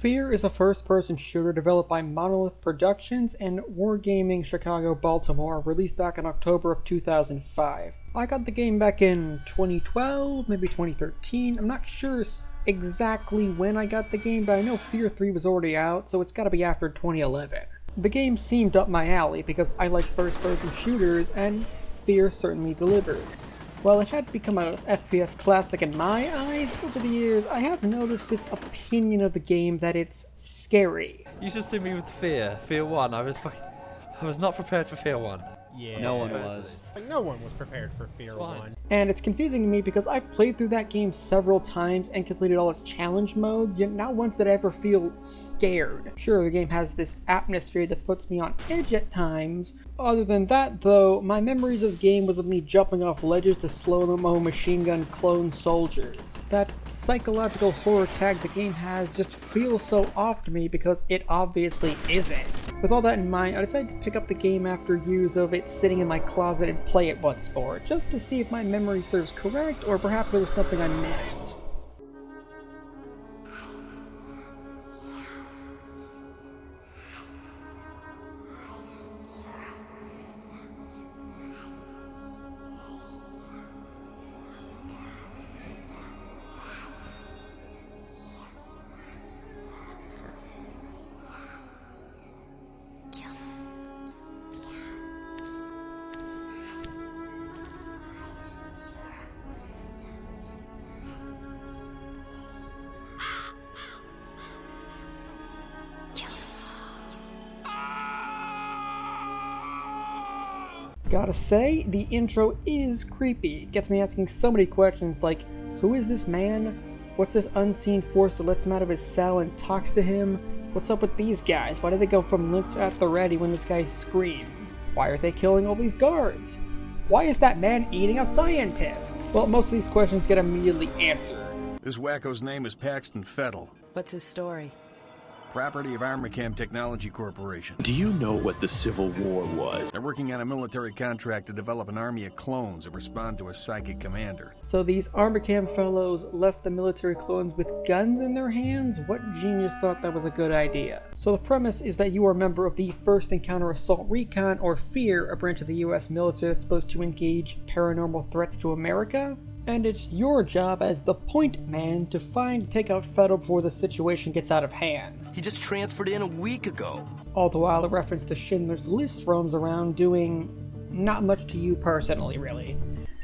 F.E.A.R is a first-person shooter developed by Monolith Productions and Wargaming Chicago-Baltimore, released back in October of 2005. I got the game back in 2012, maybe 2013. I'm not sure exactly when I got the game, but I know F.E.A.R 3 was already out, so it's gotta be after 2011. The game seemed up my alley because I like first-person shooters, and F.E.A.R certainly delivered. While it had become a FPS classic in my eyes over the years, I have noticed this opinion of the game that it's scary. You should see me with F.E.A.R 1. I was not prepared for F.E.A.R 1. Yeah. No one was. Like, no one was prepared for F.E.A.R 1. And it's confusing to me because I've played through that game several times and completed all its challenge modes, yet not once did I ever feel scared. Sure, the game has this atmosphere that puts me on edge at times. Other than that, though, my memories of the game was of me jumping off ledges to slow-mo machine gun clone soldiers. That psychological horror tag the game has just feels so off to me because it obviously isn't. With all that in mind, I decided to pick up the game after years of it sitting in my closet and play it once more, just to see if my memory serves correct or perhaps there was something I missed. Gotta say, the intro is creepy. It gets me asking so many questions like, who is this man? What's this unseen force that lets him out of his cell and talks to him? What's up with these guys? Why do they go from limp to at the ready when this guy screams? Why are they killing all these guards? Why is that man eating a scientist? Well, most of these questions get immediately answered. This wacko's name is Paxton Fettel. What's his story? Property of Armicam Technology Corporation. Do you know what the Civil War was? They're working on a military contract to develop an army of clones that respond to a psychic commander. So these Armicam fellows left the military clones with guns in their hands? What genius thought that was a good idea? So the premise is that you are a member of the First Encounter Assault Recon, or F.E.A.R, a branch of the US military that's supposed to engage paranormal threats to America? And it's your job as the point man to find and take out Fettel before the situation gets out of hand. He just transferred in a week ago. All the while a reference to Schindler's List roams around doing not much to you personally, really.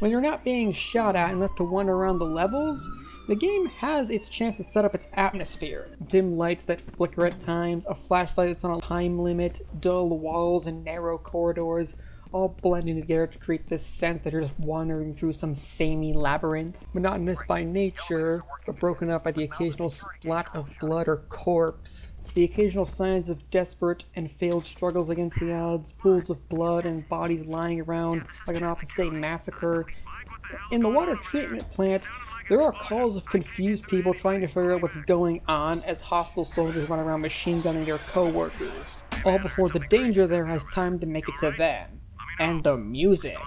When you're not being shot at and left to wander around the levels, the game has its chance to set up its atmosphere. Dim lights that flicker at times, a flashlight that's on a time limit, dull walls and narrow corridors, all blending together to create this sense that you're just wandering through some samey labyrinth. Monotonous by nature, but broken up by the occasional splat of blood or corpse. The occasional signs of desperate and failed struggles against the odds, pools of blood and bodies lying around like an Office Day massacre. In the water treatment plant, there are calls of confused people trying to figure out what's going on as hostile soldiers run around machine gunning their co-workers, all before the danger there has time to make it to them. And the music.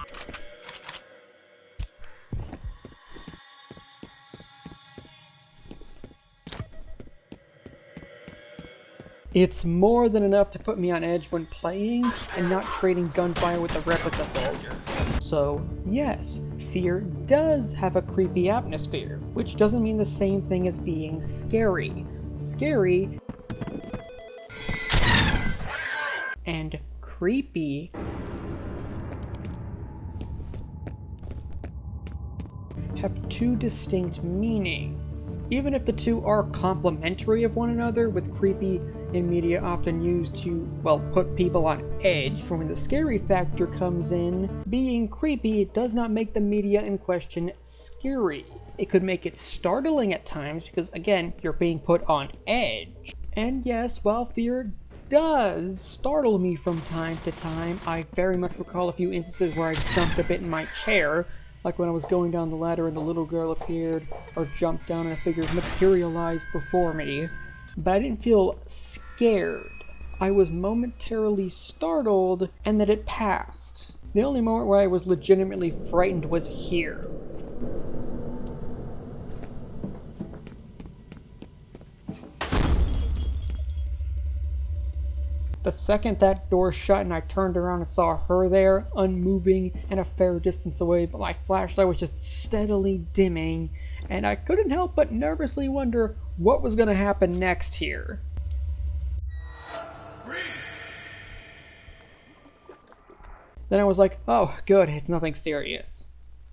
It's more than enough to put me on edge when playing and not trading gunfire with the replica soldiers. So yes, F.E.A.R does have a creepy atmosphere, which doesn't mean the same thing as being scary. Scary and creepy have two distinct meanings. Even if the two are complementary of one another, with creepy in media often used to, well, put people on edge for when the scary factor comes in, being creepy does not make the media in question scary. It could make it startling at times because, again, you're being put on edge. And yes, while F.E.A.R does startle me from time to time, I very much recall a few instances where I jumped a bit in my chair, like when I was going down the ladder and the little girl appeared, or jumped down and a figure materialized before me. But I didn't feel scared. I was momentarily startled, and then it passed. The only moment where I was legitimately frightened was here. The second that door shut and I turned around and saw her there, unmoving and a fair distance away, but my flashlight was just steadily dimming, and I couldn't help but nervously wonder what was going to happen next here. Then I was like, oh, good, it's nothing serious.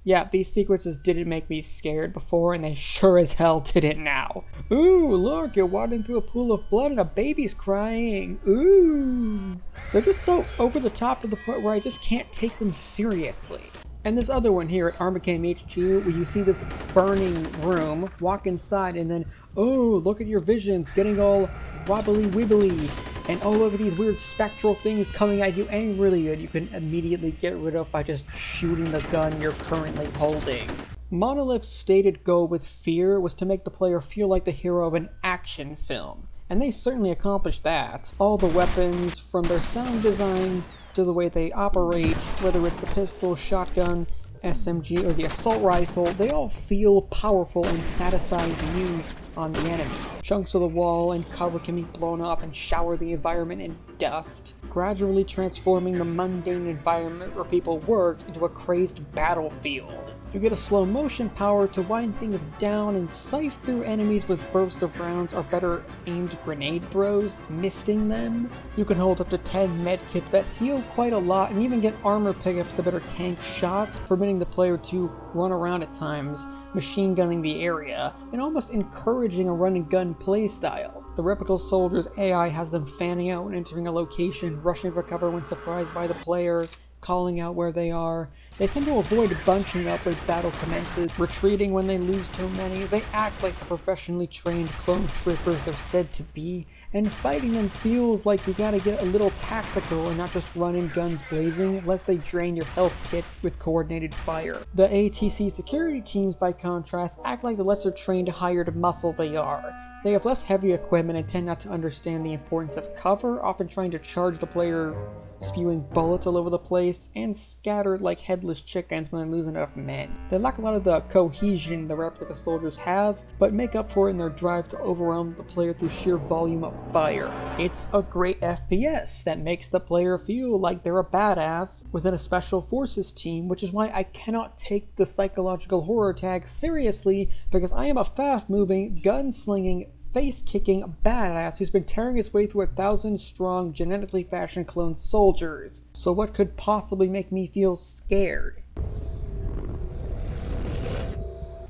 Yeah, these sequences didn't make me scared before, and they sure as hell didn't now. Ooh, look, you're wading through a pool of blood and a baby's crying. Ooh. They're just so over the top to the point where I just can't take them seriously. And this other one here at Armacam HQ, where you see this burning room, walk inside, and then, oh, look at your visions getting all wobbly wibbly, and oh, look at these weird spectral things coming at you angrily that you can immediately get rid of by just shooting the gun you're currently holding. Monolith's stated goal with F.E.A.R was to make the player feel like the hero of an action film, and they certainly accomplished that. All the weapons, from their sound design to the way they operate, whether it's the pistol, shotgun, SMG, or the assault rifle, they all feel powerful and satisfying to use on the enemy. Chunks of the wall and cover can be blown off and shower the environment in dust, gradually transforming the mundane environment where people worked into a crazed battlefield. You get a slow motion power to wind things down and scythe through enemies with bursts of rounds or better aimed grenade throws, misting them. You can hold up to 10 medkits that heal quite a lot and even get armor pickups to better tank shots, permitting the player to run around at times, machine gunning the area, and almost encouraging a run and gun playstyle. The replica soldier's AI has them fanning out when entering a location, rushing for cover when surprised by the player, calling out where they are. They tend to avoid bunching up as battle commences, retreating when they lose too many. They act like the professionally trained clone troopers they're said to be, and fighting them feels like you gotta get a little tactical and not just run in guns blazing, lest they drain your health kits with coordinated fire. The ATC security teams, by contrast, act like the lesser trained hired muscle they are. They have less heavy equipment and tend not to understand the importance of cover, often trying to charge the player, spewing bullets all over the place, and scattered like headless chickens when they lose enough men. They lack a lot of the cohesion the replica soldiers have, but make up for it in their drive to overwhelm the player through sheer volume of fire. It's a great FPS that makes the player feel like they're a badass within a special forces team, which is why I cannot take the psychological horror tag seriously, because I am a fast-moving, gun-slinging, face-kicking badass who's been tearing his way through 1,000 strong, genetically fashioned clone soldiers. So what could possibly make me feel scared?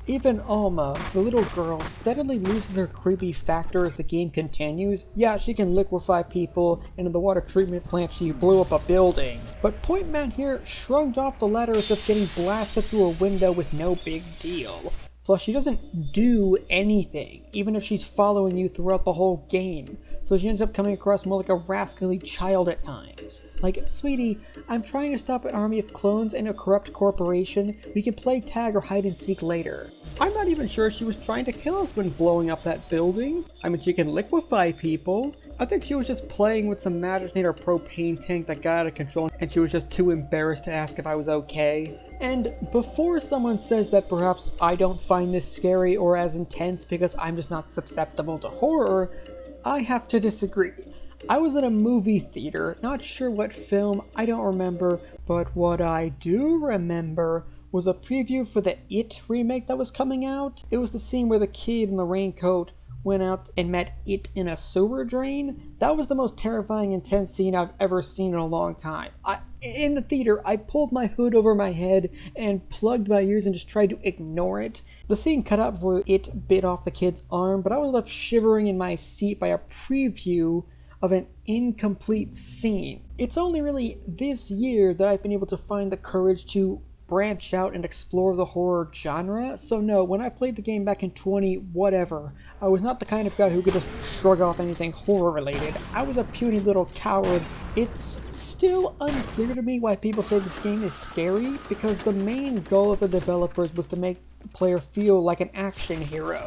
Even Alma, the little girl, steadily loses her creepy factor as the game continues. Yeah, she can liquefy people, and in the water treatment plant she blew up a building. But Point Man here shrugged off the ladder as if getting blasted through a window was no big deal. Plus, she doesn't do anything, even if she's following you throughout the whole game, so she ends up coming across more like a rascally child at times. Like, sweetie, I'm trying to stop an army of clones and a corrupt corporation. We can play tag or hide and seek later. I'm not even sure she was trying to kill us when blowing up that building. I mean, she can liquefy people. I think she was just playing with some Magicite or propane tank that got out of control, and she was just too embarrassed to ask if I was okay. And before someone says that perhaps I don't find this scary or as intense because I'm just not susceptible to horror, I have to disagree. I was in a movie theater, not sure what film, I don't remember, but what I do remember was a preview for the It remake that was coming out. It was the scene where the kid in the raincoat went out and met It in a sewer drain. That was the most terrifying, intense scene I've ever seen in a long time. In the theater, I pulled my hood over my head and plugged my ears and just tried to ignore it. The scene cut out before It bit off the kid's arm, but I was left shivering in my seat by a preview of an incomplete scene. It's only really this year that I've been able to find the courage to branch out and explore the horror genre. So no, when I played the game back in 20-whatever, I was not the kind of guy who could just shrug off anything horror related. I was a puny little coward. It's still unclear to me why people say this game is scary, because the main goal of the developers was to make the player feel like an action hero,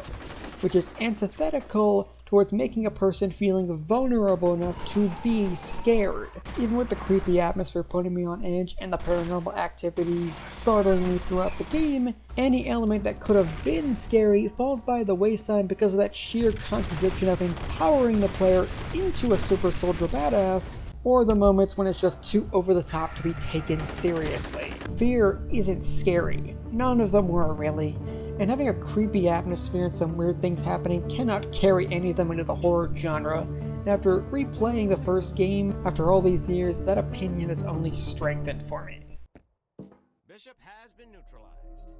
which is antithetical to towards making a person feeling vulnerable enough to be scared. Even with the creepy atmosphere putting me on edge and the paranormal activities startling me throughout the game, any element that could have been scary falls by the wayside because of that sheer contradiction of empowering the player into a super soldier badass, or the moments when it's just too over the top to be taken seriously. Fear isn't scary. None of them were really. And having a creepy atmosphere and some weird things happening cannot carry any of them into the horror genre. And after replaying the first game after all these years, that opinion is only strengthened for me. Bishop has been neutralized.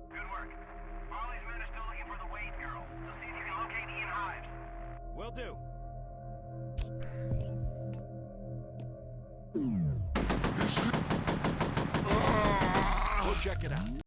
Good work. Molly's men are still looking for the Wade girl, so see if you can locate Ian Hives. Will do. Go check it out.